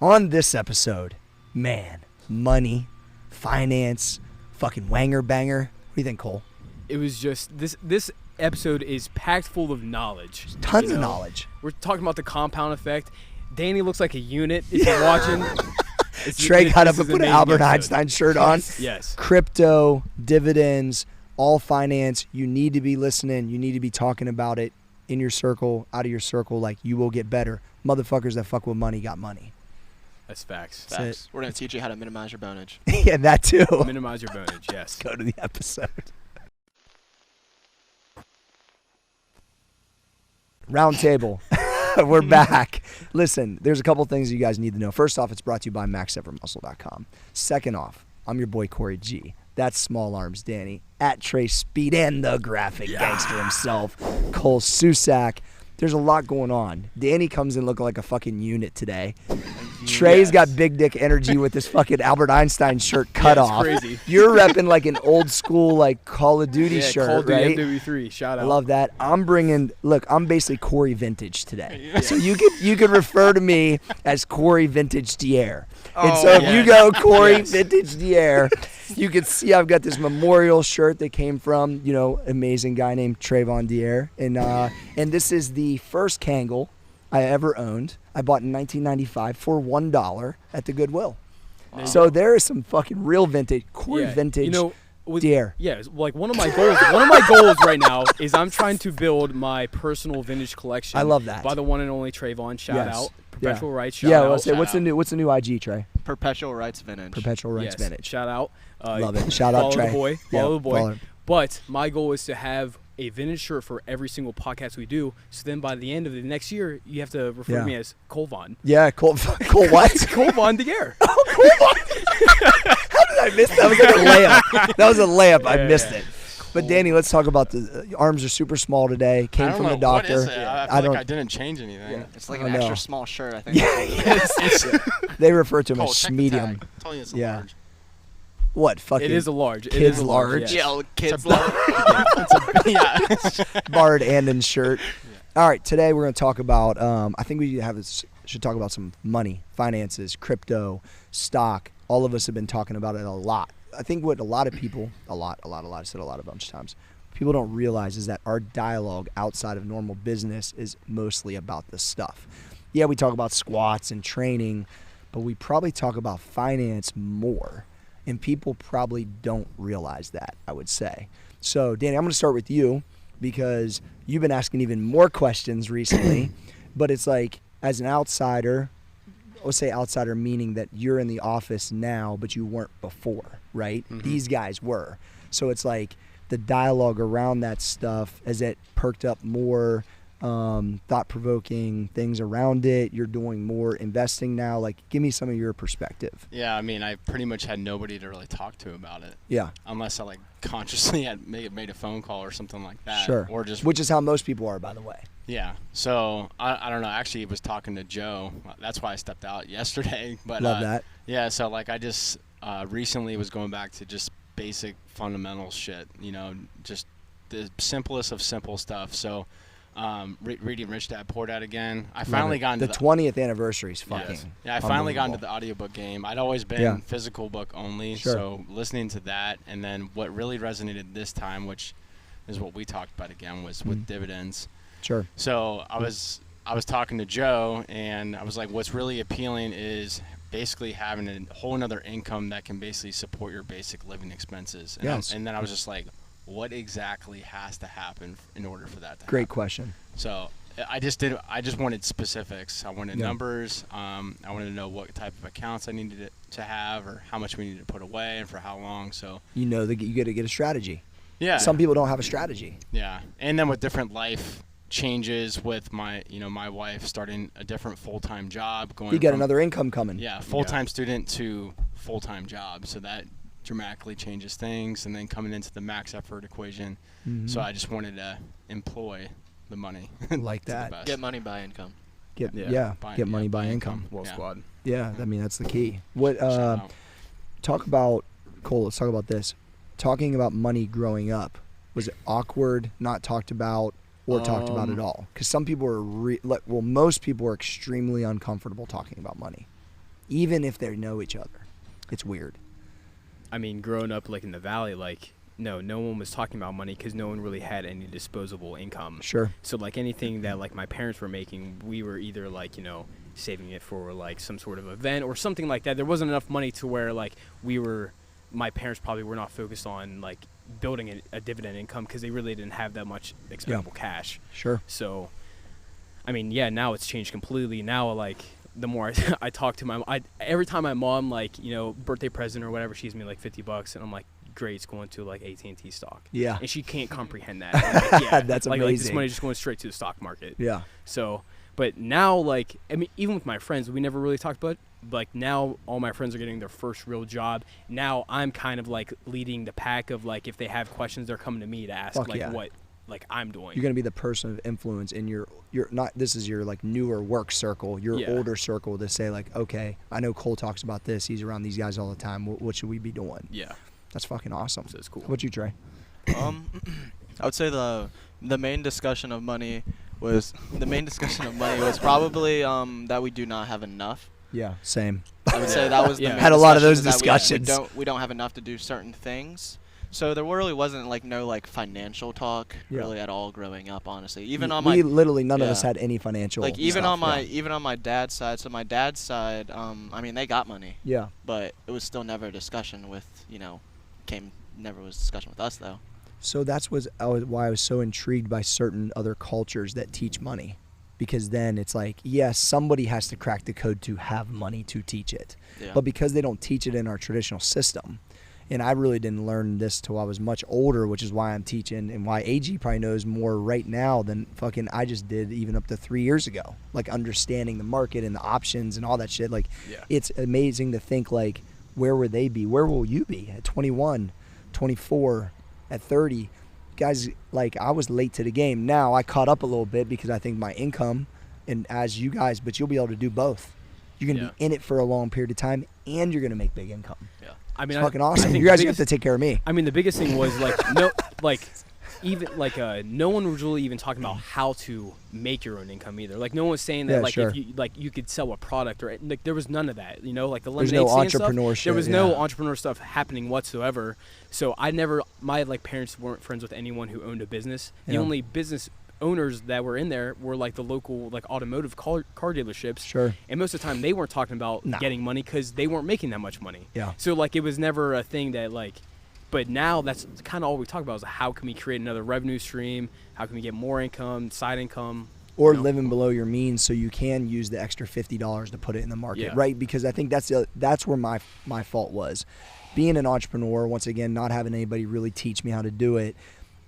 On this episode, man, money, finance, fucking wanger banger. What do you think, Cole? It was just this episode is packed full of knowledge. Tons of knowledge. We're talking about the compound effect. Danny looks like a unit if you're watching. Trey got up and put an Albert Einstein shirt on. Yes. Crypto, dividends, all finance. You need to be listening. You need to be talking about it in your circle, out of your circle. Like, you will get better. Motherfuckers that fuck with money got money. That's facts. Facts. We're going to teach you how to minimize your bonage. Yeah, that too. Minimize your bonage, yes. Go to the episode. Roundtable. We're back. Listen, there's a couple things you guys need to know. First off, it's brought to you by MaxEverMuscle.com. Second off, I'm your boy Corey G. That's Small Arms Danny. At Trey Speed and the graphic gangster himself, Cole Susak. There's a lot going on. Danny comes in looking like a fucking unit today. Trey's got big dick energy with this fucking Albert Einstein shirt cut off. Crazy. You're repping like an old school like Call of Duty shirt, Call of Duty right? MW3. Shout out. I love that. I'm basically Corey Vintage today. So you could refer to me as Corey Vintage Dier. And so if you go Corey Vintage Dier, you can see I've got this memorial shirt that came from, amazing guy named Trayvon Dier. And this is the first Kangol I ever owned. I bought in 1995 for $1 at the Goodwill. Wow. So there is some fucking real vintage, Corey Vintage Dier. Yeah, like one of my goals right now is I'm trying to build my personal vintage collection. I love that. By the one and only Trayvon. Shout out. Perpetual Rights. Shout out. Yeah, let's say what's the new IG, Trey? Perpetual Rights Vintage. Perpetual Rights Vintage. Shout out. Love it. Shout out, Trey. Follow the boy. But my goal is to have a vintage shirt for every single podcast we do. So then by the end of the next year, you have to refer to me as Colvon. Yeah, Cole what? Colvon Dier. Oh, Colvon. How did I miss that? That was like a layup. That was a layup. I missed it. But Danny, let's talk about the arms are super small today. Came from the doctor. What is it? I feel like I didn't change anything. Yeah. It's like an extra small shirt, I think. They refer to him Cole, as medium. I'm telling you it's a large. What? Fucking it is a large. It kids is a large. Yeah, kids large. Barred and in shirt. All right, today we're going to talk about, I think we should talk about some money, finances, crypto, stock. All of us have been talking about it a lot. I think what a lot of people, I said a bunch of times, people don't realize is that our dialogue outside of normal business is mostly about this stuff. Yeah, we talk about squats and training, but we probably talk about finance more. And people probably don't realize that, I would say. So, Danny, I'm going to start with you because you've been asking even more questions recently. But it's like, as an outsider, let's say outsider meaning that you're in the office now, but you weren't before, right? Mm-hmm. These guys were. So it's like the dialogue around that stuff, has it perked up more thought-provoking things around it? You're doing more investing now. Like, give me some of your perspective. Yeah, I mean, I pretty much had nobody to really talk to about it. Yeah. Unless I consciously had made a phone call or something like that. Sure. Or just which is how most people are, by the way. Yeah. So I don't know. Actually, I was talking to Joe. That's why I stepped out yesterday. But love that. Yeah. So I just recently was going back to just basic fundamental shit. Just the simplest of simple stuff. So. Reading Rich Dad Poor Dad again. I finally got into the 20th anniversary is fucking. Yes. Yeah, I finally got into the audiobook game. I'd always been physical book only, so listening to that, and then what really resonated this time, which is what we talked about again, was with dividends. Sure. So I was talking to Joe, and I was like, what's really appealing is basically having a whole another income that can basically support your basic living expenses. And, and then I was just like, what exactly has to happen in order for that to happen? Great question. So I just wanted specifics. I wanted numbers. I wanted to know what type of accounts I needed to have, or how much we needed to put away and for how long. So you got to get a strategy. Yeah. Some people don't have a strategy. Yeah. And then with different life changes with my wife starting a different full-time job, going you got another income coming. Yeah, full-time student to full-time job. So that dramatically changes things, and then coming into the max effort equation. So I just wanted to employ the money. Like that. Get money by income. Get money by income. Well, squad. Yeah, I mean that's the key. What talk about Cole, let's talk about this. Talking about money growing up, was it awkward, not talked about, or talked about at all? Because some people are most people are extremely uncomfortable talking about money. even if they know each other. It's weird. I mean, growing up like in the valley, like no one was talking about money because no one really had any disposable income. Sure. So like anything that like my parents were making, we were either like saving it for like some sort of event or something like that. There wasn't enough money to where like my parents probably were not focused on like building a dividend income because they really didn't have that much expendable cash. Sure. So, I mean, yeah, now it's changed completely. Now, like, the more I talk to every time my mom, like, birthday present or whatever, she gives me like $50, and I'm like, great, it's going to like AT&T stock. Yeah. And she can't comprehend that. Like, yeah, that's like, amazing. Like this money just going straight to the stock market. Yeah. So, but now, like, I mean, even with my friends, we never really talked about. Like now, all my friends are getting their first real job. Now I'm kind of like leading the pack of like if they have questions, they're coming to me to ask what like I'm doing. You're gonna be the person of influence in your not. This is your like newer work circle, your older circle to say like, okay, I know Cole talks about this. He's around these guys all the time. What should we be doing? Yeah, that's fucking awesome. So it's cool. How about you, Trey? I would say the main discussion of money was probably that we do not have enough. Yeah, same. I would say that was the main had a lot of those discussions. discussions. We don't have enough to do certain things. So there really wasn't like no like financial talk really at all growing up, honestly. Even on my literally none of us had any financial like even stuff, on my dad's side. So my dad's side, I mean they got money. Yeah. But it was still never a discussion with never was discussion with us though. So that's why I was so intrigued by certain other cultures that teach money. Because then it's like, yes, somebody has to crack the code to have money to teach it. Yeah. But because they don't teach it in our traditional system, and I really didn't learn this till I was much older, which is why I'm teaching and why AG probably knows more right now than fucking I just did even up to 3 years ago. Like understanding the market and the options and all that shit. Like it's amazing to think like, where would they be? Where will you be at 21, 24, at 30? Guys, like I was late to the game. Now I caught up a little bit because I think my income and as you guys, but you'll be able to do both. You're going to be in it for a long period of time and you're going to make big income. Yeah. I mean, it's fucking awesome. You guys have to take care of me. I mean, the biggest thing was like, no one was really even talking about how to make your own income either. Like no one was saying that if you you could sell a product or like there was none of that. Like the lemonade stand stuff. There was no entrepreneur stuff happening whatsoever. So my like parents weren't friends with anyone who owned a business. The only business owners that were in there were like the local like automotive car dealerships. Sure. And most of the time they weren't talking about getting money because they weren't making that much money. Yeah. So like it was never a thing that like. But now that's kind of all we talk about is how can we create another revenue stream? How can we get more income, side income? Or living below your means so you can use the extra $50 to put it in the market, right? Because I think that's where my fault was. Being an entrepreneur, once again, not having anybody really teach me how to do it,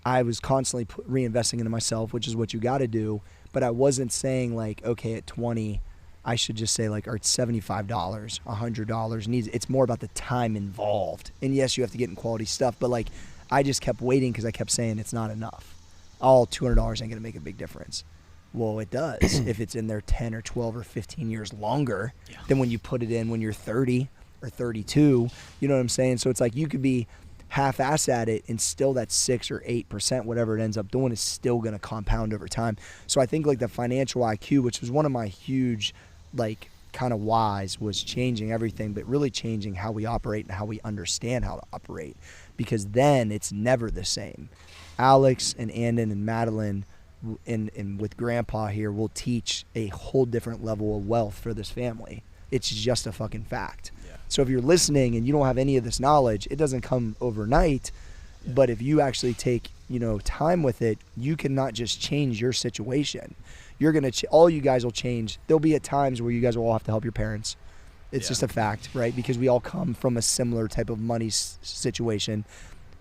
I was constantly reinvesting into myself, which is what you got to do. But I wasn't saying like, okay, at 20, I should just say like, all right, $75, $100 it's more about the time involved. And yes, you have to get in quality stuff, but like I just kept waiting because I kept saying it's not enough. All $200 ain't going to make a big difference. Well, it does if it's in there 10 or 12 or 15 years longer than when you put it in when you're 30 or 32. You know what I'm saying? So it's like you could be half-ass at it and still that 6 or 8%, whatever it ends up doing, is still going to compound over time. So I think like the financial IQ, which was one of my huge like kind of whys, was changing everything, but really changing how we operate and how we understand how to operate, because then it's never the same. Alex and Andon and Madeline and with Grandpa here will teach a whole different level of wealth for this family. It's just a fucking fact. Yeah. So if you're listening and you don't have any of this knowledge, it doesn't come overnight. Yeah. But if you actually take, time with it, you can not just change your situation. You're going to, all you guys will change. There'll be at times where you guys will all have to help your parents. It's just a fact, right? Because we all come from a similar type of money situation.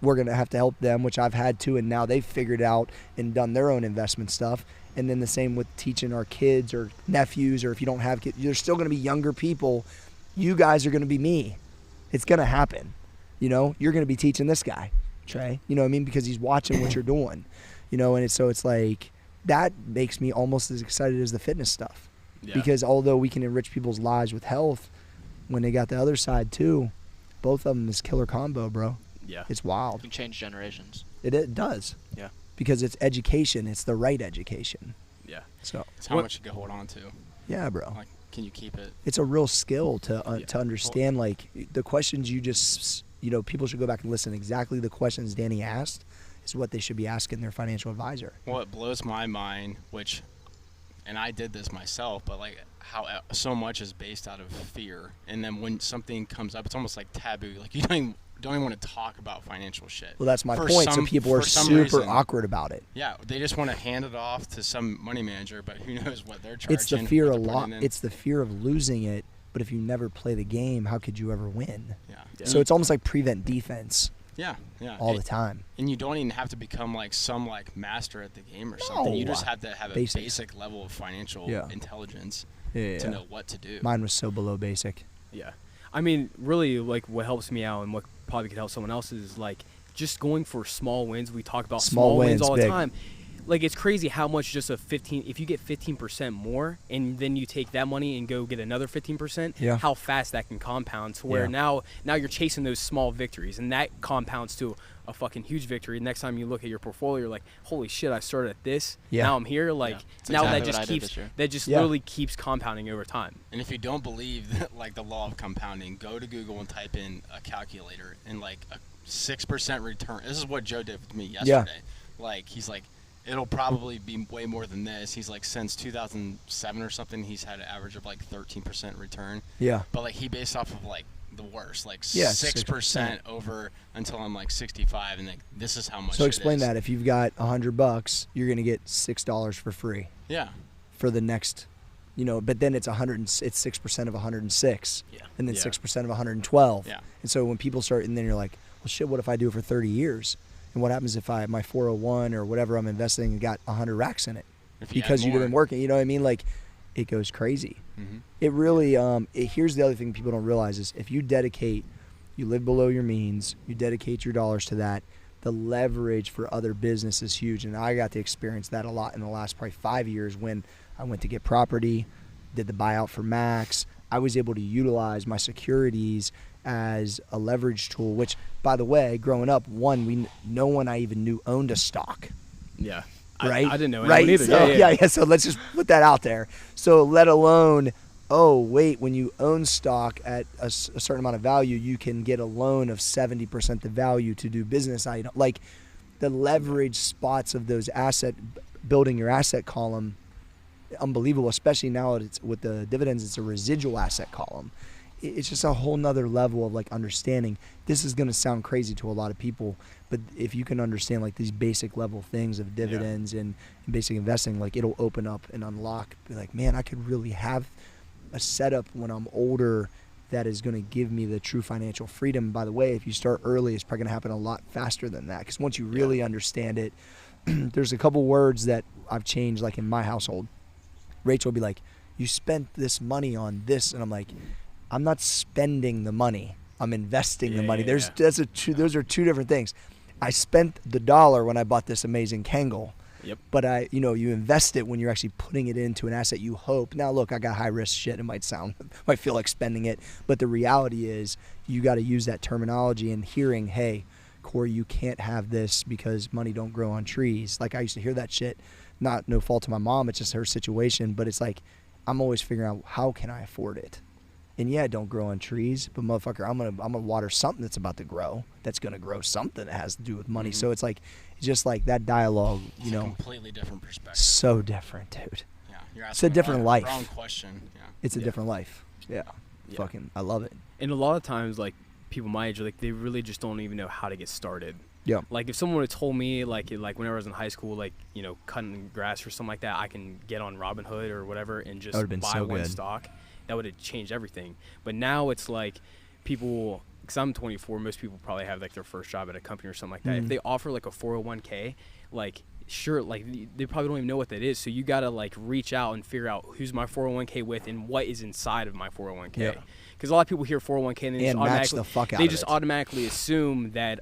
We're going to have to help them, which I've had to, and now they've figured out and done their own investment stuff. And then the same with teaching our kids or nephews, or if you don't have kids, you're still going to be younger people. You guys are going to be me. It's going to happen. You're going to be teaching this guy, Trey. You know what I mean? Because he's watching what you're doing. And it's like, that makes me almost as excited as the fitness stuff. Yeah. Because although we can enrich people's lives with health, when they got the other side too, both of them is killer combo, bro. Yeah. It's wild. You can change generations. It does. Yeah. Because it's education. It's the right education. Yeah. So it's how much you can hold on to. Yeah, bro. Like can you keep it? It's a real skill to understand, like, the questions you just, people should go back and listen. Exactly the questions Danny asked is what they should be asking their financial advisor. Well, it blows my mind, and I did this myself, but like how so much is based out of fear. And then when something comes up, it's almost like taboo. Like you don't even want to talk about financial shit. Well, that's my point. So people are super awkward about it. Yeah, they just want to hand it off to some money manager, but who knows what they're charging. It's the fear It's the fear of losing it. But if you never play the game, how could you ever win? Yeah. So it's almost like prevent defense. Yeah. All the time. And you don't even have to become like some like master at the game or something. You just have to have a basic level of financial intelligence to know what to do. Mine was so below basic. Yeah. I mean, really, like, what helps me out and what probably could help someone else is, like, just going for small wins. We talk about small wins all the time. Like, it's crazy how much just if you get 15% more and then you take that money and go get another 15%, how fast that can compound to where now you're chasing those small victories, and that compounds to a fucking huge victory. Next time you look at your portfolio, you're like, holy shit, I started at this. Now I'm here. Like, now that just literally keeps compounding over time. And if you don't believe that, like, the law of compounding, go to Google and type in a calculator and like a 6% return. This is what Joe did with me yesterday. Like, he's like, it'll probably be way more than this. He's like, since 2007 or something, he's had an average of like 13% return. Yeah. But like, he based off of like the worst, like 6% over until I'm like 65, and like, this is how much. So explain that. If you've got $100, you're gonna get $6 for free. Yeah. For the next, but then it's 6% of 106. Yeah. And then 6% of 112. Yeah. And so when people start, and then you're like, well, shit, what if I do it for 30 years? And what happens if my 401 or whatever I'm investing got 100 racks in it? Because you've been working, you know what I mean? Like, it goes crazy. Mm-hmm. It really, here's the other thing people don't realize is if you live below your means, you dedicate your dollars to that, the leverage for other business is huge. And I got to experience that a lot in the last probably 5 years when I went to get property, did the buyout for Max. I was able to utilize my securities as a leverage tool, which, by the way, growing up, no one I even knew owned a stock. Yeah. Right? I didn't know anyone either. So, so let's just put that out there. So let alone, when you own stock at a certain amount of value, you can get a loan of 70% the value to do business. Like, the leverage spots of those building your asset column, unbelievable, especially now with the dividends, it's a residual asset column. It's just a whole nother level of like understanding. This is going to sound crazy to a lot of people, but if you can understand like these basic level things of dividends and basic investing, like, it'll open up and unlock, be like, man, I could really have a setup when I'm older that is going to give me the true financial freedom. By the way, if you start early, it's probably going to happen a lot faster than that, because once you really understand it, there's a couple words that I've changed, like in my household. Rachel will be like, you spent this money on this, and I'm like, I'm not spending the money. I'm investing the money. Those are two different things. I spent the $1 when I bought this amazing Kangol. Yep. But you invest it when you're actually putting it into an asset you hope. Now look, I got high risk shit. It might feel like spending it, but the reality is you got to use that terminology and hearing, hey, Corey, you can't have this because money don't grow on trees. Like, I used to hear that shit. No fault to my mom. It's just her situation. But it's like, I'm always figuring out, how can I afford it? And it don't grow on trees, but motherfucker, I'm gonna water something that's about to grow. That's gonna grow something that has to do with money. Mm-hmm. So it's just like that dialogue. It's a completely different perspective. So different, dude. Yeah, you're asking it's a different life. Wrong question. Yeah. It's a different life. Yeah. Fucking, I love it. And a lot of times, like, people my age, like, they really just don't even know how to get started. Yeah. Like, if someone would have told me, like whenever I was in high school, like, cutting grass or something like that, I can get on Robinhood or whatever and just buy one stock. That would have changed everything. But now it's like people, because I'm 24, most people probably have like their first job at a company or something like that. Mm-hmm. If they offer like a 401k, like, sure, like, they probably don't even know what that is. So you got to like reach out and figure out who's my 401k with and what is inside of my 401k. Yeah. Because a lot of people hear 401k and they just automatically assume that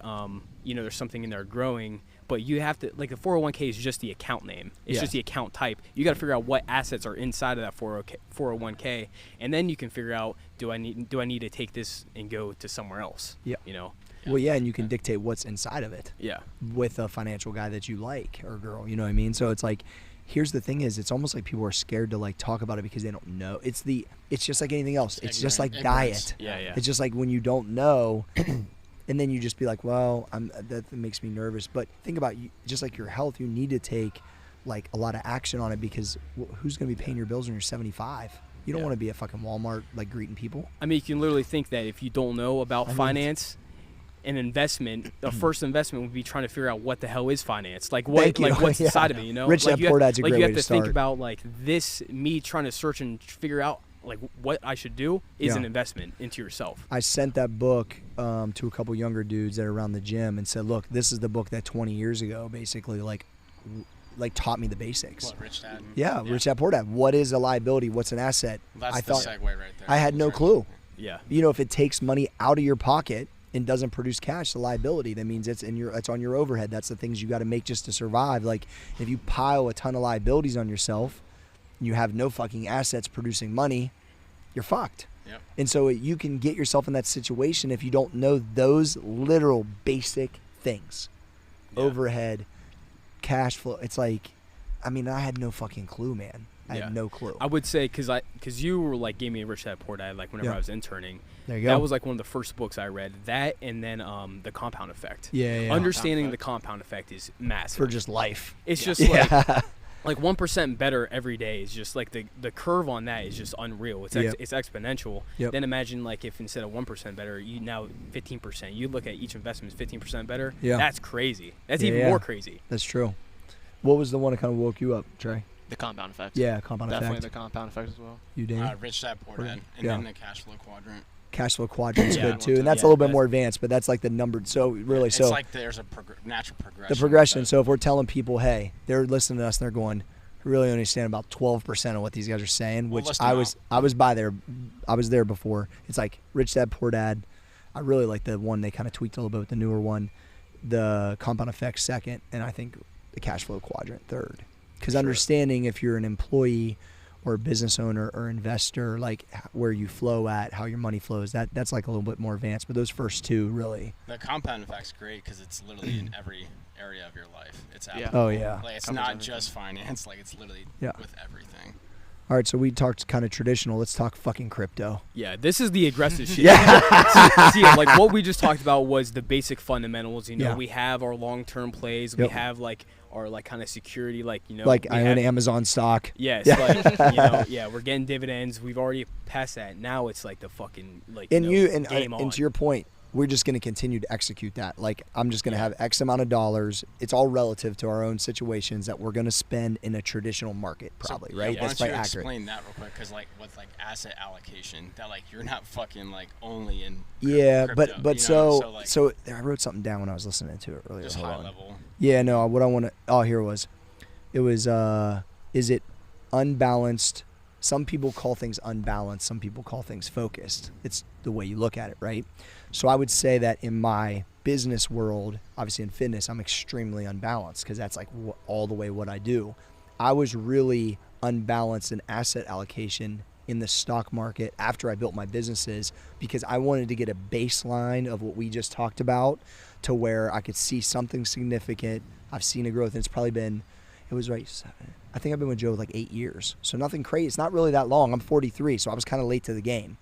there's something in there growing. But you have to, like, the 401k is just the account name. It's just the account type. You got to figure out what assets are inside of that 401k, and then you can figure out, do I need to take this and go to somewhere else? Yeah. Well, and you can dictate what's inside of it. Yeah. With a financial guy that you like or girl, you know what I mean? So it's like, here's the thing is, it's almost like people are scared to like talk about it because they don't know. It's just like anything else. It's just like diet. Yeah. It's just like when you don't know, and then you just be like, well, that makes me nervous. But think about just like your health, you need to take like a lot of action on it, because who's going to be paying your bills when you're 75? You don't want to be at fucking Walmart like greeting people. I mean, you can literally think that if you don't know about finance, an investment, the first investment would be trying to figure out what the hell is finance, like what's inside of it, you know? Rich Dad Poor Dad's a great way to start. You have to think about like this, me trying to search and figure out like what I should do is an investment into yourself. I sent that book to a couple younger dudes that are around the gym and said, look, this is the book that 20 years ago basically like taught me the basics. What, Rich Dad? Yeah, Rich Dad Poor Dad. What is a liability? What's an asset? Well, that's the segue right there. I had no clue. Yeah. You know, if it takes money out of your pocket and doesn't produce cash, the liability, that means it's on your overhead. That's the things you got to make just to survive. Like if you pile a ton of liabilities on yourself, you have no fucking assets producing money, you're fucked. Yep. And so you can get yourself in that situation if you don't know those literal basic things. Yeah. Overhead, cash flow. It's like, I mean, I had no fucking clue, man. I had no clue. I would say because you were like gave me a Rich Dad Poor Dad like whenever I was interning. There you go. That was like one of the first books I read. That and then the Compound Effect. Yeah. Understanding the compound effect is massive for just life. It's just like 1% better every day is just like the curve on that is just unreal. It's it's exponential. Yep. Then imagine like if instead of 1% better, you now 15%. You look at each investment is 15% better. Yeah. That's crazy. That's even more crazy. That's true. What was the one that kind of woke you up, Trey? The compound effect. Yeah, compound effect. Definitely the compound effect as well. You, Danny? Rich Dad Poor Dad, and then the cash flow quadrant. Cash flow quadrant is good too, and that's a little bit more advanced, but that's like the numbered. So really, it's like there's a natural progression. The progression. So if we're telling people, hey, they're listening to us, and they're going, I really understand about 12% of what these guys are saying, which I was there before. It's like Rich Dad Poor Dad. I really like the one they kind of tweaked a little bit with the newer one, the compound effect second, and I think the cash flow quadrant third. Because understanding if you're an employee or a business owner or investor, like where you flow at, how your money flows, that's like a little bit more advanced. But those first two really. The compound effect's great because it's literally in every area of your life. It's Oh yeah. Like it's not just finance. Like it's literally with everything. All right, so we talked kind of traditional. Let's talk fucking crypto. Yeah, this is the aggressive shit. See, like what we just talked about was the basic fundamentals. You know, we have our long-term plays. We have like our like kind of security, like like I own Amazon stock. Yes, like we're getting dividends. We've already passed that. Now it's like the fucking like and to your point, we're just going to continue to execute that. Like I'm just going to have X amount of dollars. It's all relative to our own situations that we're going to spend in a traditional market, probably, right? That's probably accurate. Explain that real quick, because like with like asset allocation, that like you're not fucking like only in crypto, but so I wrote something down when I was listening to it earlier. Just high level. Yeah, no. What I want to. Oh, here it was. It was. Is it unbalanced? Some people call things unbalanced. Some people call things focused. It's the way you look at it, right? So I would say that in my business world, obviously in fitness, I'm extremely unbalanced because that's like all the way what I do. I was really unbalanced in asset allocation in the stock market after I built my businesses because I wanted to get a baseline of what we just talked about to where I could see something significant. I've seen a growth, and it's probably been, I think I've been with Joe like 8 years. So nothing crazy. It's not really that long. I'm 43, so I was kind of late to the game.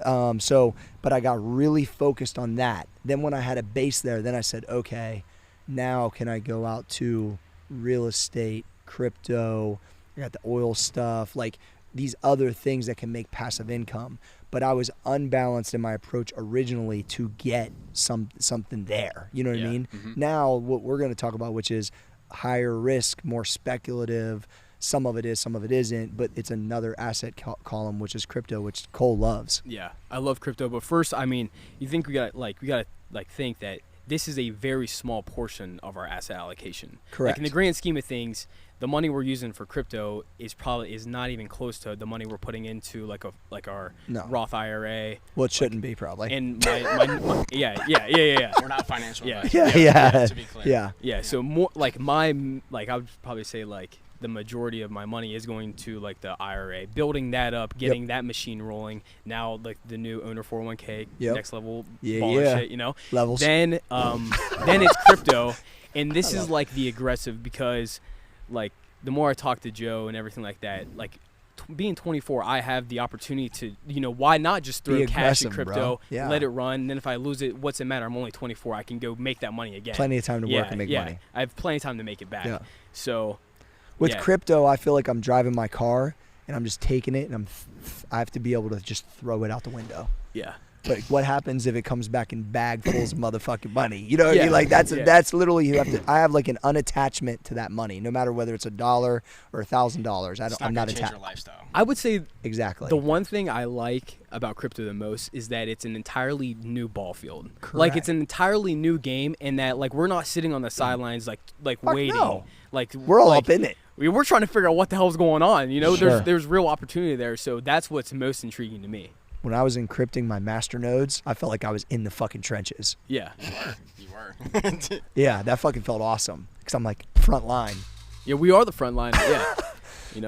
But I got really focused on that. Then when I had a base there, then I said, okay, now can I go out to real estate, crypto, I got the oil stuff, like these other things that can make passive income. But I was unbalanced in my approach originally to get something there. You know what I mean? Mm-hmm. Now what we're going to talk about, which is higher risk, more speculative. Some of it is, some of it isn't, but it's another asset column, which is crypto, which Cole loves. Yeah, I love crypto, but first, I mean, you think we got to think that this is a very small portion of our asset allocation. Correct. Like in the grand scheme of things, the money we're using for crypto is not even close to the money we're putting into like our Roth IRA. Well, it shouldn't be probably. And my yeah. We're not financial advisors. Yeah. To be clear. Yeah. So more like I would probably say like the majority of my money is going to like the IRA, building that up, getting that machine rolling. Now like the new owner 401k, next level baller shit, you know. Levels. Then it's crypto, and this is like the aggressive because like the more I talk to Joe and everything like that, like being 24, I have the opportunity to, why not just throw cash in crypto, let it run, and then if I lose it, what's it matter? I'm only 24. I can go make that money again. Plenty of time to work and make money. I have plenty of time to make it back. Yeah. So with crypto, I feel like I'm driving my car and I'm just taking it and I have to be able to just throw it out the window. Yeah. But what happens if it comes back in bag fulls of motherfucking money? You know what I mean? Like that's literally I have like an unattachment to that money, no matter whether it's $1 or $1,000. I'm not attached. Your lifestyle. I would say exactly. The one thing I like about crypto the most is that it's an entirely new ball field. Correct. Like it's an entirely new game, and that like we're not sitting on the sidelines like waiting. No. Like we're all up in it. We're trying to figure out what the hell's going on. Sure. There's real opportunity there. So that's what's most intriguing to me. When I was encrypting my master nodes, I felt like I was in the fucking trenches. Yeah. You were. Yeah, that fucking felt awesome. Because I'm like, front line. Yeah, we are the front line. Yeah.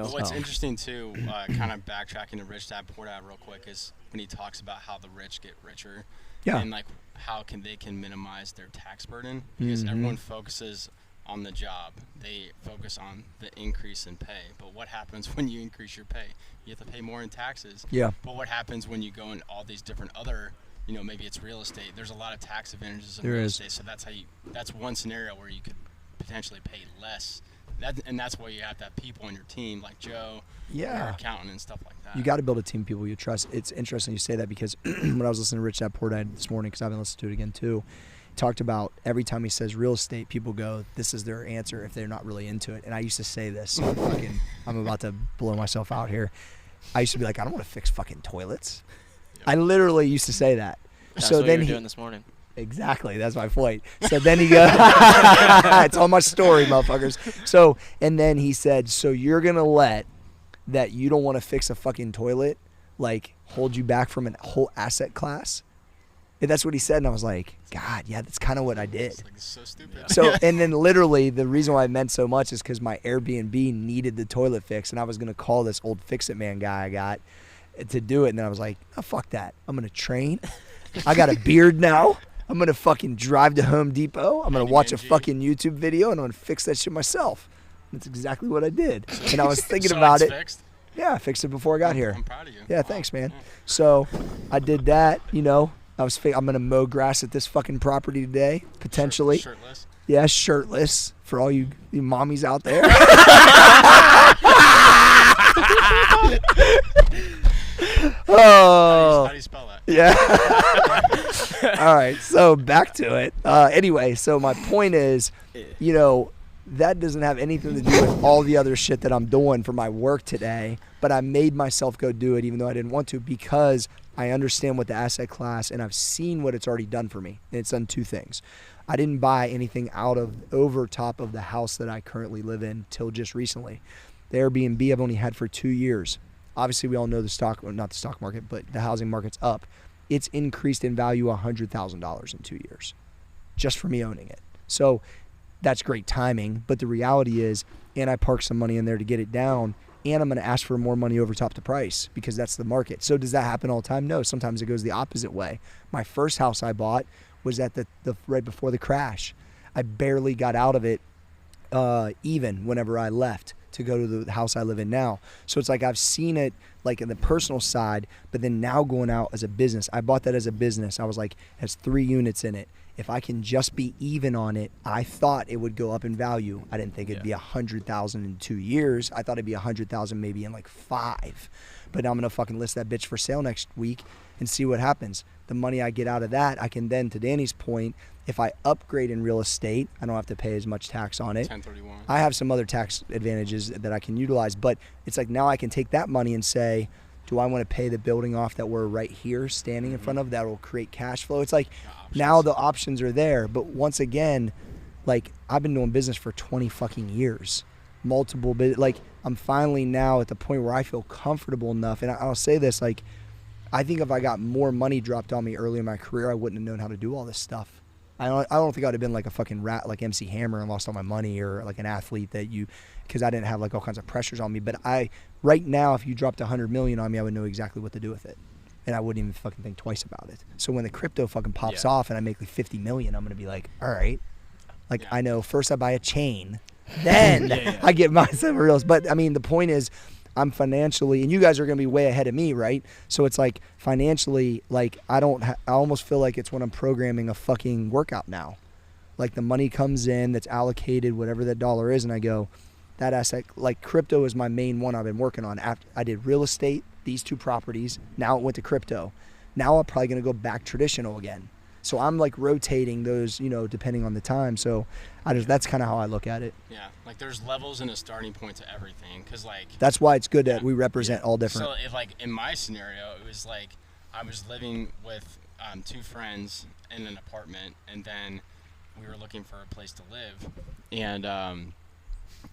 What's interesting, too, kind of backtracking to Rich Dad Poor Dad real quick, is when he talks about how the rich get richer. Yeah. And, like, how they can minimize their tax burden. Because everyone focuses on the job. They focus on the increase in pay. But what happens when you increase your pay? You have to pay more in taxes. Yeah. But what happens when you go in all these different other, maybe it's real estate. There's a lot of tax advantages in real estate. So that's one scenario where you could potentially pay less. And that's why you have to have people on your team like Joe, your accountant and stuff like that. You got to build a team of people you trust. It's interesting you say that because when I was listening to Rich Dad Poor Dad this morning, because I've been listening to it again too, talked about every time he says real estate, people go, this is their answer if they're not really into it. And I used to say this, so I'm about to blow myself out here. I used to be like, I don't want to fix fucking toilets. Yep. I literally used to say that. That's so what then you were doing this morning. Exactly, that's my point. So then he goes, it's on my story, motherfuckers. So, and then he said, so you're going to let that you don't want to fix a fucking toilet, like, hold you back from a whole asset class? And that's what he said, and I was like, God, yeah, that's kind of what I did. It's so stupid. So, and then literally the reason why I meant so much is because my Airbnb needed the toilet fix, and I was going to call this old Fix-It-Man guy I got to do it, and then I was like, oh, fuck that. I'm going to train. I got a beard now. I'm going to fucking drive to Home Depot. I'm going to watch a fucking YouTube video, and I'm going to fix that shit myself. That's exactly what I did. And I was thinking about it. Fixed? Yeah, I fixed it before I got here. I'm proud of you. Yeah, thanks, man. So I did that, I'm going to mow grass at this fucking property today, potentially. Shirtless? Yeah, shirtless for all you mommies out there. How do you spell that? Yeah. All right, so back to it. Anyway, so my point is, that doesn't have anything to do with all the other shit that I'm doing for my work today, but I made myself go do it even though I didn't want to because I understand what the asset class, and I've seen what it's already done for me. And it's done two things. I didn't buy anything over top of the house that I currently live in till just recently. The Airbnb I've only had for 2 years. Obviously, we all know not the stock market, but the housing market's up. It's increased in value $100,000 in 2 years just for me owning it. So that's great timing. But the reality is, and I parked some money in there to get it down, and I'm going to ask for more money over top the price because that's the market. So does that happen all the time? No. Sometimes it goes the opposite way. My first house I bought was at the right before the crash. I barely got out of it even whenever I left to go to the house I live in now. So it's like I've seen it like in the personal side, but then now going out as a business. I bought that as a business. I was like, it has 3 units in it. If I can just be even on it, I thought it would go up in value. I didn't think it'd be 100,000 in 2 years. I thought it'd be 100,000 maybe in like 5. But now I'm gonna fucking list that bitch for sale next week and see what happens. The money I get out of that, I can then, to Danny's point, if I upgrade in real estate, I don't have to pay as much tax on it. 1031. I have some other tax advantages that I can utilize, but it's like now I can take that money and say, do I want to pay the building off that we're right here standing in front of that will create cash flow? It's like now the options are there. But once again, like I've been doing business for 20 fucking years, like I'm finally now at the point where I feel comfortable enough. And I'll say this, like, I think if I got more money dropped on me early in my career, I wouldn't have known how to do all this stuff. I don't think I'd have been like a fucking rat like MC Hammer and lost all my money, or like an athlete because I didn't have like all kinds of pressures on me. But right now, if you dropped $100 million on me, I would know exactly what to do with it. And I wouldn't even fucking think twice about it. So when the crypto fucking pops off and I make like $50 million, I'm going to be like, all right. Like I know first I buy a chain then I get myself reels. But I mean, the point is, I'm financially, and you guys are going to be way ahead of me, right? So it's like financially, like I almost feel like it's when I'm programming a fucking workout now. Like the money comes in that's allocated, whatever that dollar is, and I go, that asset, like crypto is my main one I've been working on. After I did real estate, these 2 properties, now it went to crypto. Now I'm probably going to go back traditional again. So I'm like rotating those, depending on the time. So that's kind of how I look at it. Yeah, like there's levels and a starting point to everything, because like that's why it's good that we represent all different. So if like in my scenario, it was like I was living with 2 friends in an apartment, and then we were looking for a place to live, and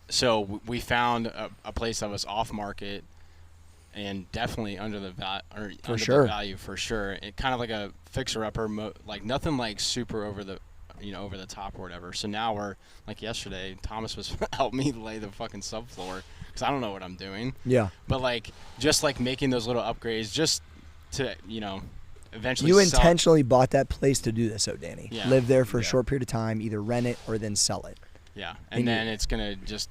so we found a place that was off market. And definitely under the value for sure. It kind of like a fixer-upper, like nothing like super over the top or whatever. So now we're like yesterday, Thomas was helping me lay the fucking subfloor because I don't know what I'm doing. Yeah. But like just like making those little upgrades just to eventually. You intentionally bought that place to do this, Danny. Yeah. Live there for a short period of time, either rent it or then sell it. Yeah, and then it's gonna just.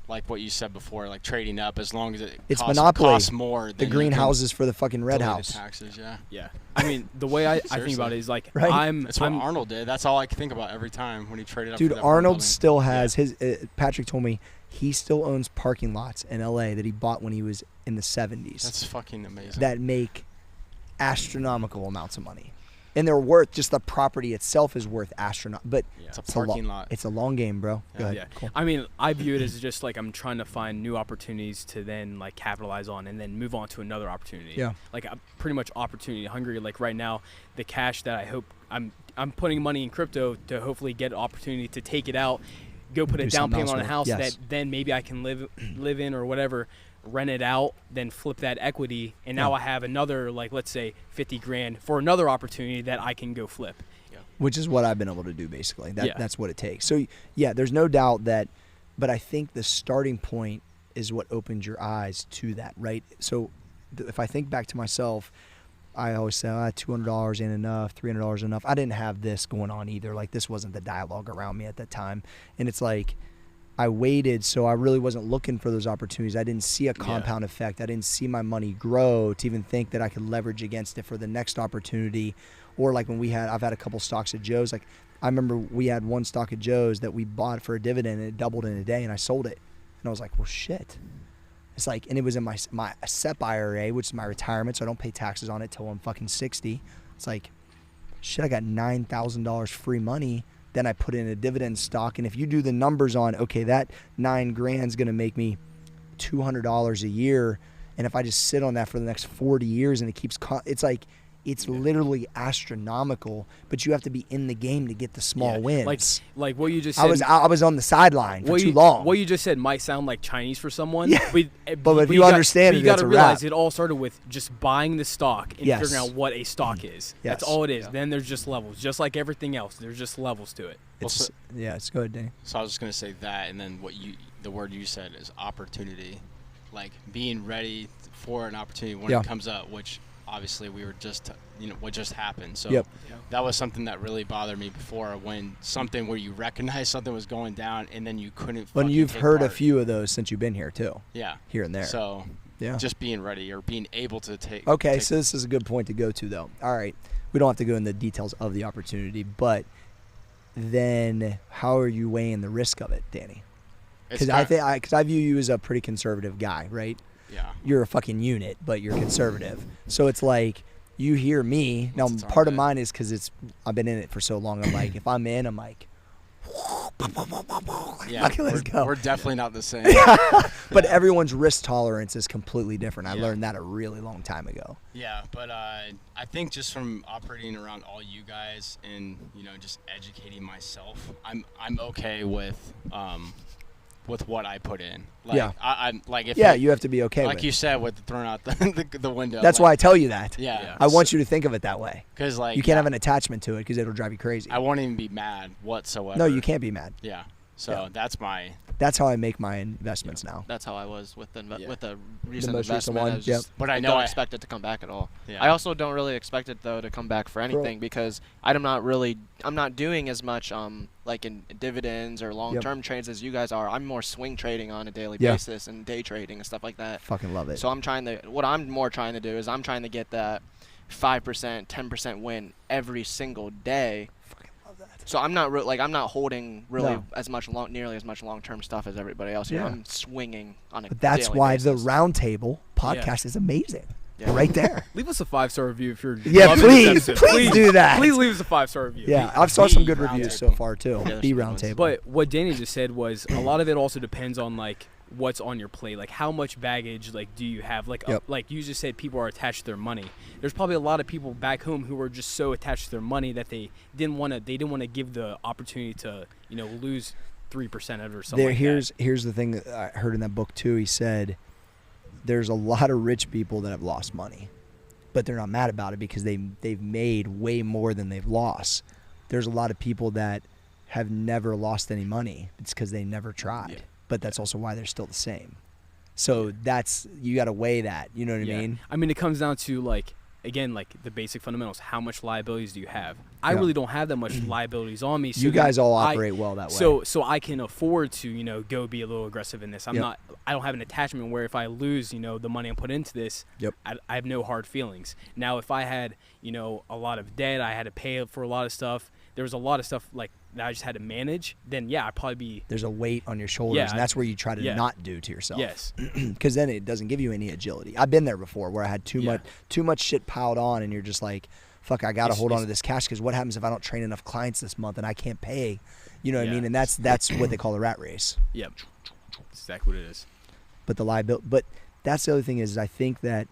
Like what you said before, like trading up, as long as it's monopoly. Costs more. The greenhouses for the fucking red house. Taxes, yeah. I mean, the way I think about it is like That's what Arnold did. That's all I can think about every time when he traded up. Dude, Arnold still has his. Patrick told me he still owns parking lots in LA that he bought when he was in the 70s. That's fucking amazing. That make astronomical amounts of money. And they're worth, just the property itself is worth astronomical. But it's a parking lot. It's a long game, bro. Go ahead. Yeah. Cool. I mean, I view it as just like I'm trying to find new opportunities to then like capitalize on and then move on to another opportunity. Yeah. Like I'm pretty much opportunity hungry. Like right now, the cash that I hope I'm putting money in crypto to hopefully get an opportunity to take it out, go put a down payment on a house that then maybe I can live in or whatever. Rent it out, then flip that equity, and now I have another, like, let's say $50,000 for another opportunity that I can go flip. Yeah. Which is what I've been able to do, basically. That's what it takes. So yeah, there's no doubt that, but I think the starting point is what opens your eyes to that, right? So if I think back to myself, I always say $200 ain't enough, $300 enough. I didn't have this going on either. Like, this wasn't the dialogue around me at that time, and it's like, I waited, so I really wasn't looking for those opportunities. I didn't see a compound effect. I didn't see my money grow to even think that I could leverage against it for the next opportunity. Or like when I've had a couple stocks at Joe's. Like I remember we had one stock at Joe's that we bought for a dividend and it doubled in a day, and I sold it. And I was like, well, shit. It's like, and it was in my SEP IRA, which is my retirement, so I don't pay taxes on it till I'm fucking 60. It's like, shit, I got $9,000 free money. Then I put in a dividend stock, and if you do the numbers on, okay, that $9,000 is going to make me $200 a year, and if I just sit on that for the next 40 years and it keeps, it's like, it's literally astronomical, but you have to be in the game to get the small wins. Like what you just said. I was on the sideline for too long. What you just said might sound like Chinese for someone. Yeah. But if you understand it, you got to realize it all started with just buying the stock and figuring out what a stock is. Yes. That's all it is. Yeah. Then there's just levels. Just like everything else, there's just levels to it. It's good, Danny. So I was just going to say that, and then the word you said is opportunity. Like being ready for an opportunity when it comes up, which obviously we were just, what just happened. So that was something that really bothered me before, when something where you recognize something was going down and then you couldn't. When you've heard a few of those since you've been here too. Yeah. Here and there. So just being ready or being able to take. Okay, so this is a good point to go to though. All right, we don't have to go into the details of the opportunity, but then how are you weighing the risk of it, Danny? Because I view you as a pretty conservative guy, right? Yeah. You're a fucking unit, but you're conservative. So it's like, you hear me. Now, part of mine is because I've been in it for so long. I'm like, if I'm in, I'm like, okay, let's go. We're definitely not the same. But everyone's risk tolerance is completely different. I learned that a really long time ago. Yeah, but I think just from operating around all you guys and, just educating myself, I'm okay with what I put in. Like, I'm like, if you have to be okay like with. You said, with throwing out the window. That's why I tell you that. Yeah. I want you to think of it that way. Because like, you can't have an attachment to it because it'll drive you crazy. I won't even be mad whatsoever. No, you can't be mad. Yeah. So that's how I make my investments now. That's how I was with the recent most investment. recent one. But I don't expect it to come back at all. Yeah. I also don't really expect it though to come back for anything because I'm not doing as much like in dividends or long-term trades as you guys are. I'm more swing trading on a daily basis and day trading and stuff like that. Fucking love it. So what I'm more trying to do is I'm trying to get that 5%, 10% win every single day. Fucking love that. So I'm not holding really nearly as much long-term stuff as everybody else. Yeah. I'm swinging on a But that's daily why basis. the Roundtable podcast is amazing. Yeah. Right there. Leave us a 5-star review if you're. Yeah, please do that. Please leave us a 5-star review. Yeah, I've saw some good reviews so far too. The Roundtable. But what Danny just said was a lot of it also depends on like what's on your plate, like how much baggage like do you have, like like you just said, people are attached to their money. There's probably a lot of people back home who are just so attached to their money that they didn't want to give the opportunity to lose 3% of it or something. Here's the thing that I heard in that book too. He said there's a lot of rich people that have lost money, but they're not mad about it because they've made way more than they've lost. There's a lot of people that have never lost any money. It's because they never tried. Yeah. But that's also why they're still the same. So you got to weigh that. You know what I mean? I mean, it comes down to again, the basic fundamentals. How much liabilities do you have? I really don't have that much liabilities on me. So you guys all operate well that way. So I can afford to, go be a little aggressive in this. I don't have an attachment where if I lose, the money I put into this, I have no hard feelings. Now, if I had, a lot of debt, I had to pay for a lot of stuff. There was a lot of stuff that I just had to manage, then I'd probably be... There's a weight on your shoulders, and that's where you try to not do to yourself. Yes. Because then it doesn't give you any agility. I've been there before where I had too much shit piled on, and you're just like, fuck, I got to hold on to this cash because what happens if I don't train enough clients this month and I can't pay? You know what I mean? And that's what they call the rat race. Yep. That's exactly what it is. But the liability... But that's the other thing is I think that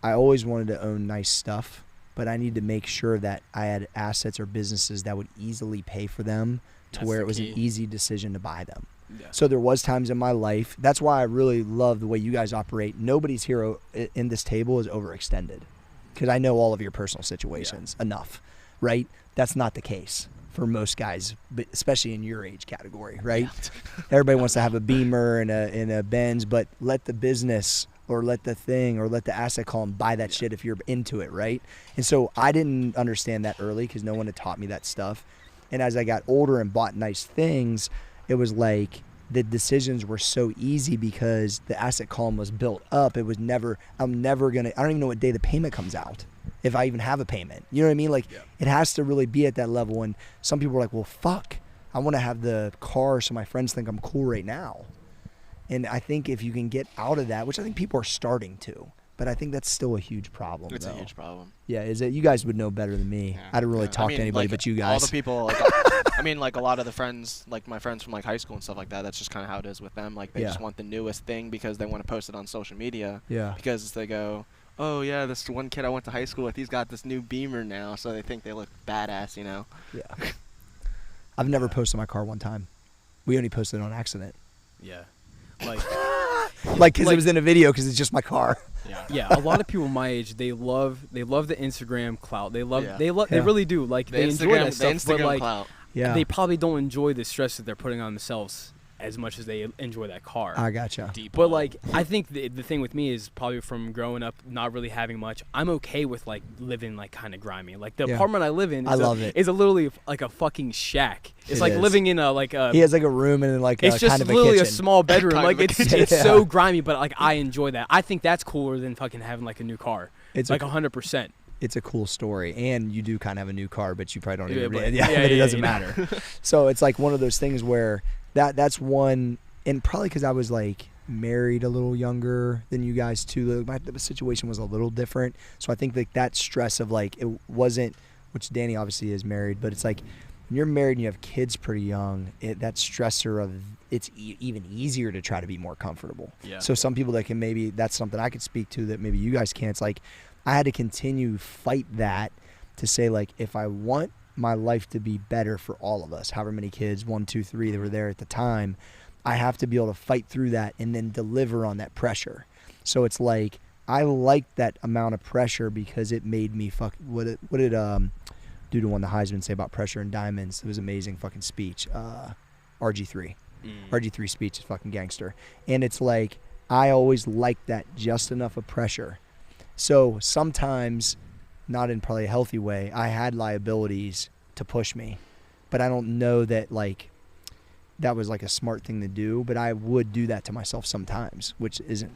I always wanted to own nice stuff, but I need to make sure that I had assets or businesses that would easily pay for them to where it was an easy decision to buy them. Yeah. So there was times in my life. That's why I really love the way you guys operate. Nobody's here in this table is overextended because I know all of your personal situations enough, right? That's not the case for most guys, but especially in your age category, right? Yeah. Everybody wants to have a Beamer and a Benz, but let the business or let the thing or let the asset column buy that shit if you're into it, right? And so I didn't understand that early because no one had taught me that stuff. And as I got older and bought nice things, it was like the decisions were so easy because the asset column was built up. It was I don't even know what day the payment comes out, if I even have a payment. You know what I mean? It has to really be at that level. And some people are like, well, fuck, I want to have the car so my friends think I'm cool right now. And I think if you can get out of that, which I think people are starting to, but I think that's still a huge problem. It's a huge problem. Yeah, is it? You guys would know better than me. I don't really talk to anybody but you guys. All the people, a lot of the friends, my friends from high school and stuff like that, that's just kind of how it is with them. They just want the newest thing because they want to post it on social media. Yeah. Because they go, oh yeah, this one kid I went to high school with, he's got this new Beamer now, so they think they look badass, Yeah. I've never posted my car one time. We only posted it on accident. Yeah. Because it was in a video because it's just my car. Yeah, a lot of people my age, they love the Instagram clout. They really do. They enjoy that stuff, but clout. They probably don't enjoy the stress that they're putting on themselves as much as they enjoy that car. I gotcha. But I think the thing with me is probably from growing up not really having much. I'm okay with living kind of grimy. The apartment I live in is literally a fucking shack. It's living in a he has a room and it's just kind of literally a small bedroom. It's so grimy, but I enjoy that. I think that's cooler than fucking having a new car. It's 100%. It's a cool story, and you do kind of have a new car, but you probably don't even. It doesn't matter. So it's one of those things where that's one, and probably because I was married a little younger than you guys too. My situation was a little different, so I think that stress of it wasn't, which Danny obviously is married, but it's when you're married and you have kids pretty young, that stressor of it's even easier to try to be more comfortable. Yeah. So some people that can that's something I could speak to that maybe you guys can't. It's I had to continue fight that to say if I want my life to be better for all of us, however many kids, 1, 2, 3 that were there at the time, I have to be able to fight through that and then deliver on that pressure. So it's I liked that amount of pressure because it made me what did Dude who won the Heisman say about pressure and diamonds? It was an amazing fucking speech. RG3. RG3 speech is fucking gangster. And it's like, I always liked that just enough of pressure. So sometimes, not in probably a healthy way, I had liabilities to push me. But I don't know that like that was like a smart thing to do. But I would do that to myself sometimes, which isn't,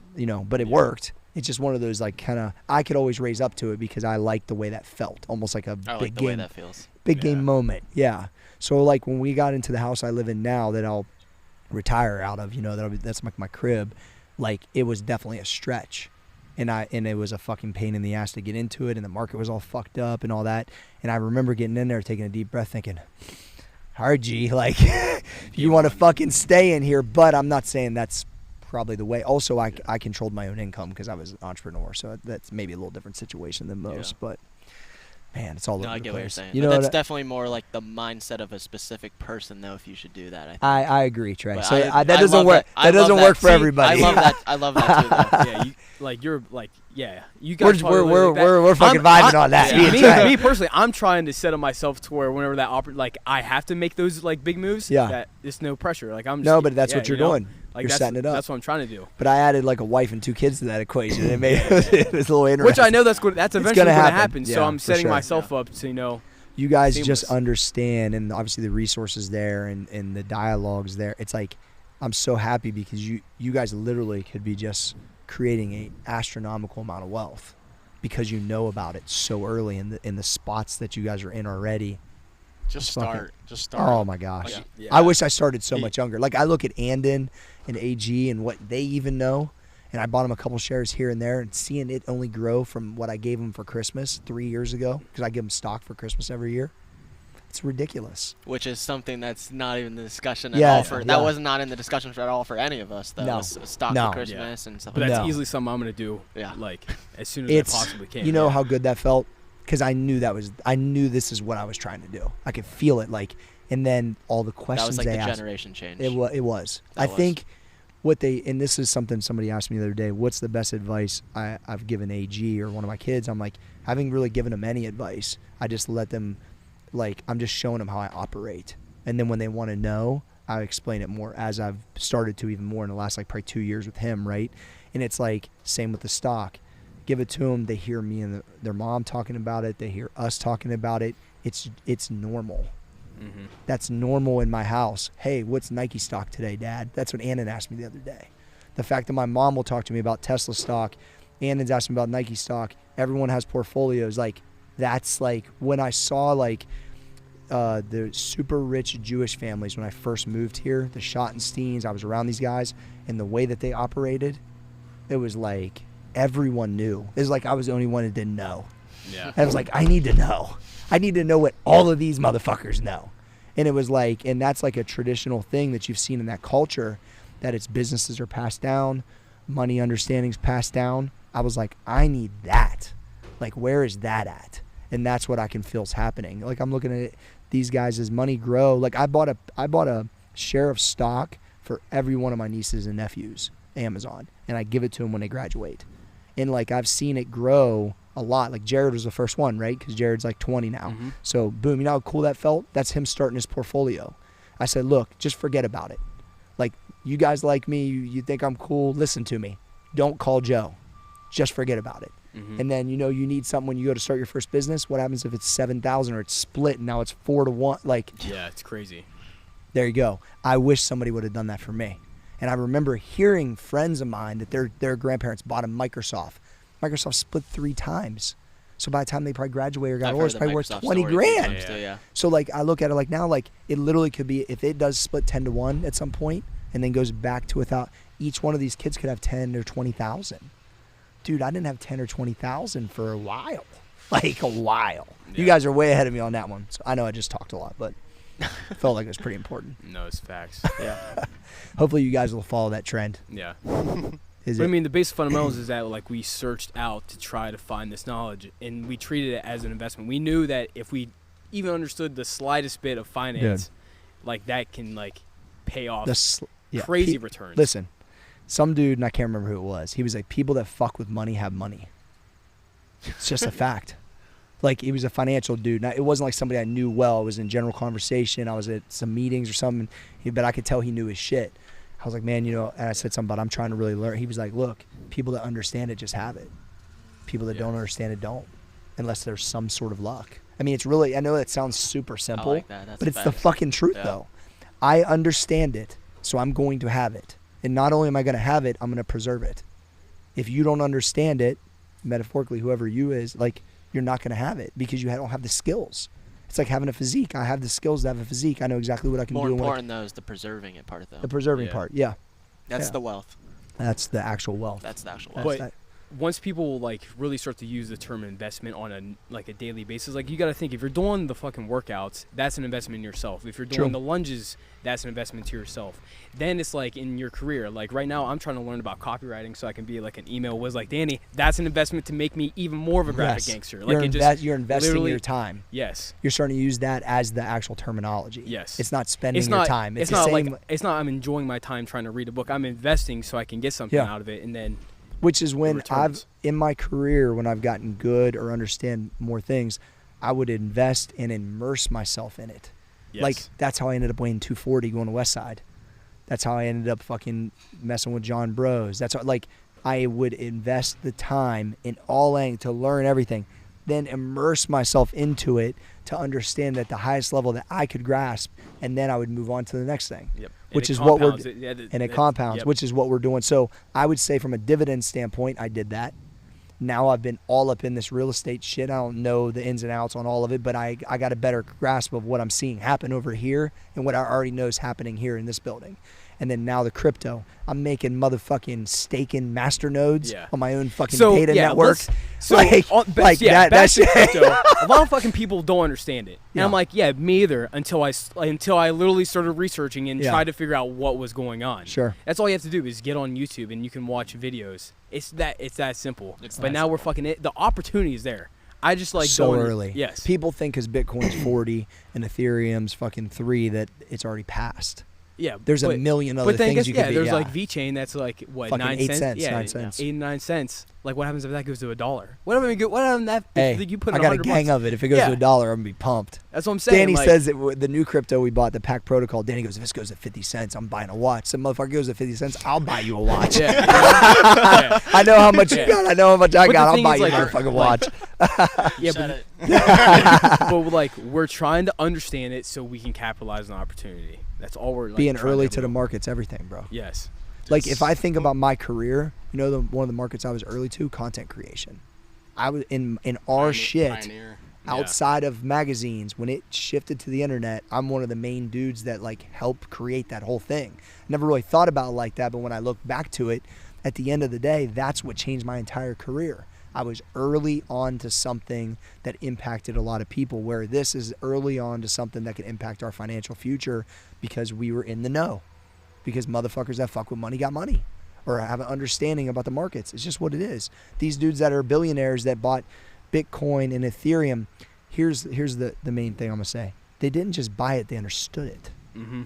but it worked. It's just one of those like kind of, I could always raise up to it because I liked the way that felt. Almost like a big game. Way that feels. Big game moment. Yeah. So like when we got into the house I live in now that I'll retire out of, that's like my crib, like it was definitely a stretch. And it was a fucking pain in the ass to get into it, and the market was all fucked up and all that. And I remember getting in there, taking a deep breath, thinking, RG, like, you want to fucking stay in here, but I'm not saying that's probably the way. Also, I controlled my own income because I was an entrepreneur, so that's maybe a little different situation than most, but man, it's all over the place. I get what you're saying. That's definitely more like the mindset of a specific person, though, if you should do that. I agree, Trey. So that doesn't work. That doesn't work for everybody. I love that too, though. You guys we're fucking vibing on that. Yeah. Me personally, I'm trying to settle myself to where whenever that I have to make those like big moves. Yeah. That it's no pressure. Like I'm. Just, but that's what you're doing. Like you're setting it up. That's what I'm trying to do. But I added like a wife and 2 kids to that equation. And it made it was a little interesting. Which I know that's eventually going to happen. So I'm setting myself up to You guys just understand, and obviously the resources there and the dialogues there. It's like I'm so happy because you guys literally could be just creating an astronomical amount of wealth because you know about it so early in the spots that you guys are in already. Just start. Oh my gosh. I wish I started so much younger. Like I look at Andon and AG and what they even know, and I bought them a couple shares here and there, and seeing it only grow from what I gave them for Christmas 3 years ago, because I give them stock for Christmas every year. It's ridiculous. Which is something that's not even the discussion at all. That was not in the discussion at all for any of us, though. No. Stock for Christmas and stuff. But that's easily something I'm going to do. Yeah. Like as soon as I possibly can. You know how good that felt? Because I knew this is what I was trying to do. I could feel it, like, and then all the questions they asked. That was like the asked, generation change. It was. I think and this is something somebody asked me the other day, what's the best advice I've given AG or one of my kids? I'm like, I haven't really given them any advice. I just let them, like, I'm just showing them how I operate. And then when they want to know, I explain it more as I've started to even more in the last, like, probably 2 years with him, right? And it's like, same with the stock. Give it to them. They hear me and their mom talking about it. They hear us talking about it. It's normal. Mm-hmm. That's normal in my house. Hey, what's Nike stock today, Dad? That's what Annan asked me the other day. The fact that my mom will talk to me about Tesla stock, Annan's asking me about Nike stock. Everyone has portfolios. Like, that's like when I saw like the super rich Jewish families when I first moved here, the Schottensteins, I was around these guys, and the way that they operated, it was like everyone knew. It was like I was the only one that didn't know. Yeah. I was like, I need to know. I need to know what all of these motherfuckers know. And it was like, and that's like a traditional thing that you've seen in that culture, that it's businesses are passed down, money understandings passed down. I was like, I need that. Like, where is that at? And that's what I can feel is happening. Like, I'm looking at it, these guys as money grow. Like, I bought a share of stock for every one of my nieces and nephews, Amazon, and I give it to them when they graduate. And like, I've seen it grow a lot. Like, Jared was the first one, right? Because Jared's like 20 now. Mm-hmm. So boom, you know how cool that felt? That's him starting his portfolio. I said, look, just forget about it. Like, you guys like me, you think I'm cool, listen to me. Don't call Joe. Just forget about it. Mm-hmm. And then, you know, you need something when you go to start your first business. What happens if it's 7,000 or it's split and now it's 4-1? Like, yeah, it's crazy. There you go. I wish somebody would have done that for me. And I remember hearing friends of mine that their grandparents bought a Microsoft. Microsoft split 3 times. So by the time they probably graduate or got older, it's probably worth 20 grand. Yeah. So like, I look at it like now, like it literally could be, if it does split 10-1 at some point and then goes back to without, each one of these kids could have 10 or 20,000. Dude, I didn't have 10 or 20,000 for a while. Like a while. Yeah. You guys are way ahead of me on that one. So I know I just talked a lot, but I felt like it was pretty important. No, it's facts. Yeah. Hopefully you guys will follow that trend. Yeah. I mean, the basic fundamentals is that, like, we searched out to try to find this knowledge, and we treated it as an investment. We knew that if we even understood the slightest bit of finance, like, that can, like, pay off crazy returns. Listen, some dude, and I can't remember who it was, he was like, people that fuck with money have money. It's just a fact. Like, he was a financial dude. Now, it wasn't like somebody I knew well. It was in general conversation. I was at some meetings or something, but I could tell he knew his shit. I was like, man, and I said something about I'm trying to really learn. He was like, look, people that understand it just have it. People that don't understand it don't, unless there's some sort of luck. I mean, it's really, I know that sounds super simple, like that. but it's the fucking truth, though. I understand it, so I'm going to have it. And not only am I going to have it, I'm going to preserve it. If you don't understand it, metaphorically, whoever you is, like, you're not going to have it because you don't have the skills. It's like having a physique. I have the skills to have a physique. I know exactly what I can do. More important, though, is the preserving it part, though. The preserving part, yeah. That's the wealth. That's the actual wealth. That's the actual wealth. But once people like really start to use the term investment on a daily basis, like, you got to think, if you're doing the fucking workouts, that's an investment in yourself. If you're doing the lunges, that's an investment to yourself. Then it's like in your career, like right now I'm trying to learn about copywriting so I can be like an email whiz like Danny. That's an investment to make me even more of a graphic gangster. Like, you're investing your time. Yes. You're starting to use that as the actual terminology. Yes. It's not spending your time. It's not like I'm enjoying my time trying to read a book. I'm investing so I can get something out of it, and then. Which is when in my career, when I've gotten good or understand more things, I would invest and immerse myself in it. Yes. Like, that's how I ended up weighing 240 going to West Side. That's how I ended up fucking messing with John Bros. That's how, like, I would invest the time in all angles to learn everything, then immerse myself into it to understand at the highest level that I could grasp, and then I would move on to the next thing. Yep. Which is what we're and it compounds, which is what we're doing. So I would say from a dividend standpoint, I did that. Now I've been all up in this real estate shit. I don't know the ins and outs on all of it, but I got a better grasp of what I'm seeing happen over here and what I already know is happening here in this building. And then now the crypto, I'm making motherfucking staking master nodes on my own fucking data network. That's crypto. A lot of fucking people don't understand it, and I'm like, me either. Until I literally started researching and tried to figure out what was going on. Sure, that's all you have to do is get on YouTube and you can watch videos. It's that simple. But now we're fucking the opportunity is there. I just like so early. Yes, people think because Bitcoin's 40 and Ethereum's fucking 3 that it's already passed. Yeah, there's a million other things you could be. There's like VeChain that's like what, fucking 9 cents? Yeah, 9 cents. 8 and 9 cents. Like, what happens if that goes to $1? What happened that you put? I got a gang of it. If it goes to $1, I'm gonna be pumped. That's what I'm saying. Danny says that the new crypto we bought, the Pack Protocol. Danny goes, if this goes to 50 cents, I'm buying a watch. Some motherfucker goes to 50 cents, I'll buy you a watch. I know how much you got. I know how much I got. I'll buy you a motherfucking watch. But like, we're trying to understand it so we can capitalize on the opportunity. That's all we're like, being early to the market's everything, bro. Yes. Like, if I think about my career, one of the markets I was early to, content creation. I was in our shit outside of magazines. When it shifted to the internet, I'm one of the main dudes that like helped create that whole thing. Never really thought about it like that, but when I look back to it, at the end of the day, that's what changed my entire career. I was early on to something that impacted a lot of people, where this is early on to something that could impact our financial future because we were in the know. Because motherfuckers that fuck with money got money or have an understanding about the markets. It's just what it is. These dudes that are billionaires that bought Bitcoin and Ethereum, here's the main thing I'm going to say. They didn't just buy it, they understood it. Mm-hmm.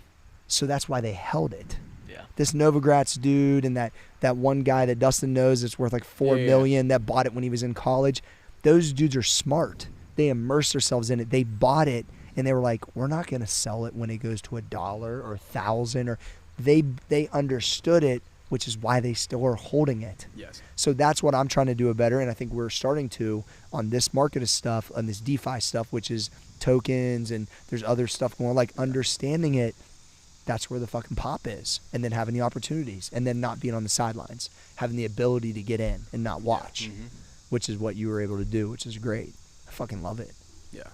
So that's why they held it. Yeah. This Novogratz dude and that one guy that Dustin knows that's worth like $4 million that bought it when he was in college. Those dudes are smart. They immersed themselves in it. They bought it and they were like, we're not going to sell it when it goes to $1 or $1,000 or they understood it, which is why they still are holding it. Yes. So that's what I'm trying to do better, and I think we're starting to on this market of stuff, on this DeFi stuff, which is tokens and there's other stuff going on, like understanding it. That's where the fucking pop is, and then having the opportunities, and then not being on the sidelines, having the ability to get in and not watch, which is what you were able to do, which is great. I fucking love it. Yeah.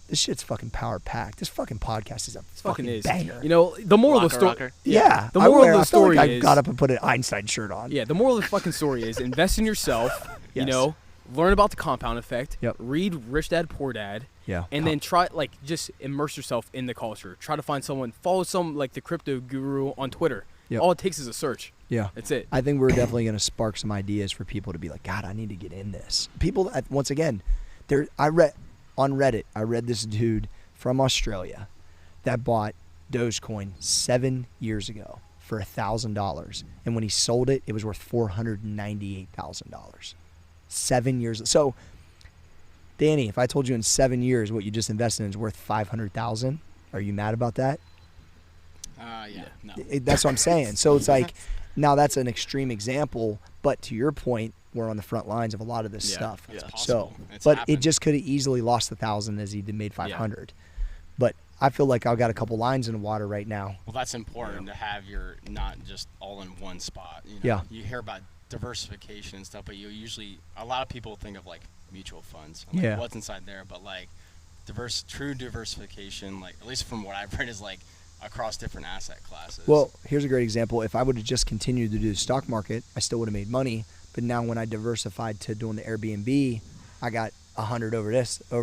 This shit's fucking power packed. This fucking podcast is a fucking banger. You know, the moral of the story. Yeah. The moral of the story is, I got up and put an Einstein shirt on. Yeah. The moral of the fucking story is invest in yourself. Yes. You know, learn about the compound effect. Yep. Read Rich Dad Poor Dad. Yeah. And then try, like, just immerse yourself in the culture. Try to find someone, follow some, like, the crypto guru on Twitter. Yep. All it takes is a search. Yeah. That's it. I think we're definitely going to spark some ideas for people to be like, God, I need to get in this. People, once again, on Reddit, I read this dude from Australia that bought Dogecoin 7 years ago for $1,000. And when he sold it, it was worth $498,000. 7 years. So Danny, if I told you in 7 years what you just invested in is worth $500,000, are you mad about that? Yeah, no. That's what I'm saying. So it's like, now that's an extreme example, but to your point, we're on the front lines of a lot of this stuff. It's possible. So, it's but happened. it just could have easily lost 1,000 as he made 500. But I feel like I've got a couple lines in the water right now. Well, that's important to have your not just all in one spot. You know? Yeah. You hear about diversification and stuff, but you usually, a lot of people think of like mutual funds. And like what's inside there, but like true diversification, like at least from what I've read, is like across different asset classes. Well, here's a great example. If I would have just continued to do the stock market, I still would have made money. But now when I diversified to doing the Airbnb, I got 100 over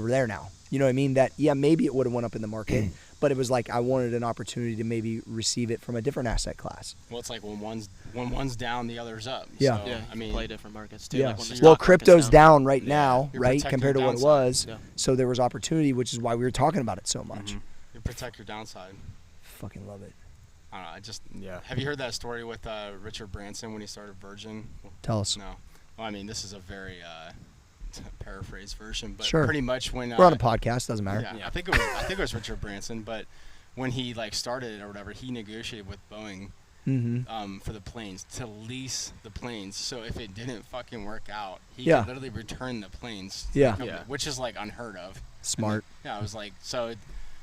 there now. You know what I mean? That, maybe it would have went up in the market, but it was like I wanted an opportunity to maybe receive it from a different asset class. Well, it's like when one's down, the other's up. Yeah. So, I mean, play different markets too. Yeah. Like when the Well, stock crypto's market's down right now, right, compared to what it downside. was. Yeah. So there was opportunity, which is why we were talking about it so much. Mm-hmm. You protect your downside. Fucking love it. I don't know. Have you heard that story with Richard Branson when he started Virgin? Tell us. No. Well, I mean, this is a very paraphrased version, but sure. Pretty much when we're on a podcast, doesn't matter. Yeah, I think it was Richard Branson, but when he like started it or whatever, he negotiated with Boeing for the planes to lease the planes. So if it didn't fucking work out, he could literally return the planes. To the company, which is like unheard of. Smart. I was like,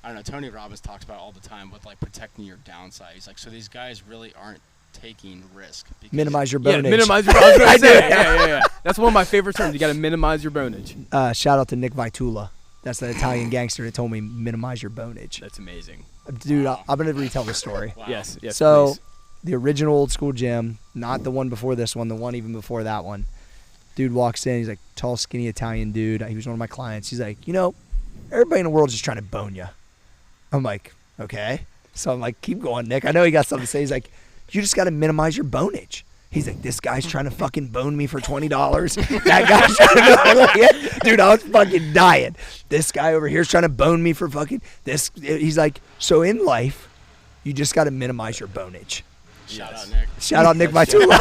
I don't know. Tony Robbins talks about it all the time with like protecting your downside. He's like, so these guys really aren't taking risk. Minimize your bonage. Yeah, minimize your bonage. I do. Yeah. That's one of my favorite terms. You got to minimize your bonage. Shout out to Nick Vitula. That's the Italian gangster that told me minimize your bonage. That's amazing. Dude, I'm going to retell the story. Wow. Yes. So, please. The original old school gym, not the one before this one, the one even before that one. Dude walks in. He's like, tall, skinny Italian dude. He was one of my clients. He's like, everybody in the world's just trying to bone you. I'm like, okay. So I'm like, keep going, Nick. I know he got something to say. He's like, you just got to minimize your bonage. He's like, this guy's trying to fucking bone me for $20. That guy's trying to dude, I was fucking dying. This guy over here is trying to bone me for fucking this. He's like, so in life, you just got to minimize your bonage. Shout out, Nick. Shout out, Nick Vitula.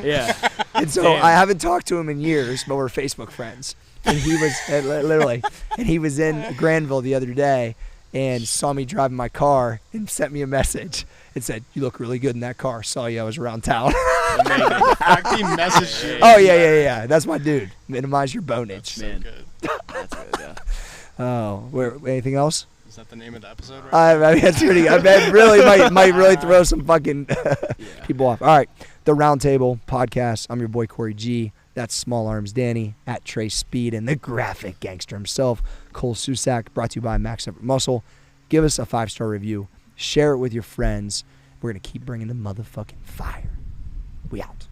Yeah. And so I haven't talked to him in years, but we're Facebook friends. And he was literally, and he was in Granville the other day and saw me driving my car and sent me a message. It said, you look really good in that car. Saw you, I was around town. Amazing. The fact he messaged you. Oh, yeah. That's my dude. Minimize your bonage. That's so good. That's good, yeah. Oh, anything else? Is that the name of the episode right I mean, that's pretty, I bet really might really throw some fucking people off. All right. The Roundtable podcast. I'm your boy, Corey G. That's Small Arms Danny, at Trey Speed, and the graphic gangster himself, Cole Susak, brought to you by Max Effort Muscle. Give us a 5-star review. Share it with your friends. We're going to keep bringing the motherfucking fire. We out.